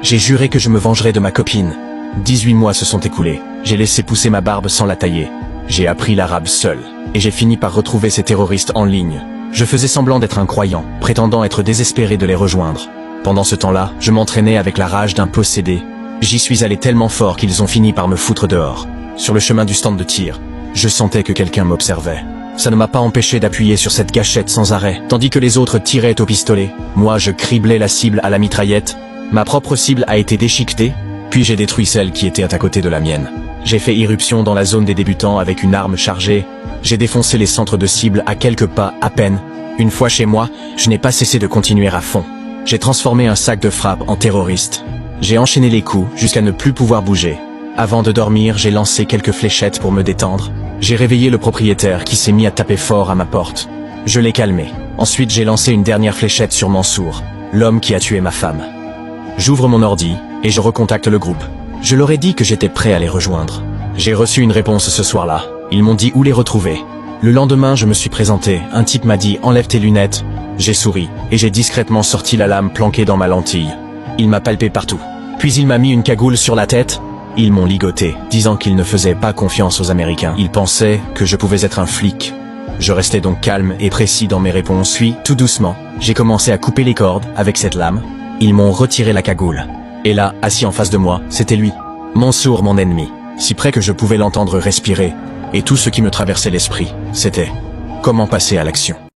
J'ai juré que je me vengerais de ma copine. 18 mois se sont écoulés. J'ai laissé pousser ma barbe sans la tailler. J'ai appris l'arabe seul. Et j'ai fini par retrouver ces terroristes en ligne. Je faisais semblant d'être un croyant, prétendant être désespéré de les rejoindre. Pendant ce temps-là, je m'entraînais avec la rage d'un possédé. J'y suis allé tellement fort qu'ils ont fini par me foutre dehors. Sur le chemin du stand de tir, je sentais que quelqu'un m'observait. Ça ne m'a pas empêché d'appuyer sur cette gâchette sans arrêt, tandis que les autres tiraient au pistolet. Moi, je criblais la cible à la mitraillette. Ma propre cible a été déchiquetée, puis j'ai détruit celle qui était à côté de la mienne. J'ai fait irruption dans la zone des débutants avec une arme chargée. J'ai défoncé les centres de cible à quelques pas à peine. Une fois chez moi, je n'ai pas cessé de continuer à fond. J'ai transformé un sac de frappe en terroriste. J'ai enchaîné les coups jusqu'à ne plus pouvoir bouger. Avant de dormir, j'ai lancé quelques fléchettes pour me détendre. J'ai réveillé le propriétaire qui s'est mis à taper fort à ma porte. Je l'ai calmé. Ensuite, j'ai lancé une dernière fléchette sur Mansour, l'homme qui a tué ma femme. J'ouvre mon ordi et je recontacte le groupe. Je leur ai dit que j'étais prêt à les rejoindre. J'ai reçu une réponse ce soir-là. Ils m'ont dit où les retrouver. Le lendemain, je me suis présenté. Un type m'a dit « Enlève tes lunettes ». J'ai souri et j'ai discrètement sorti la lame planquée dans ma lentille. Il m'a palpé partout. Puis il m'a mis une cagoule sur la tête. Ils m'ont ligoté, disant qu'ils ne faisaient pas confiance aux Américains. Ils pensaient que je pouvais être un flic. Je restais donc calme et précis dans mes réponses. Puis, tout doucement, j'ai commencé à couper les cordes avec cette lame. Ils m'ont retiré la cagoule. Et là, assis en face de moi, c'était lui. Mansour, mon ennemi. Si près que je pouvais l'entendre respirer. Et tout ce qui me traversait l'esprit, c'était comment passer à l'action.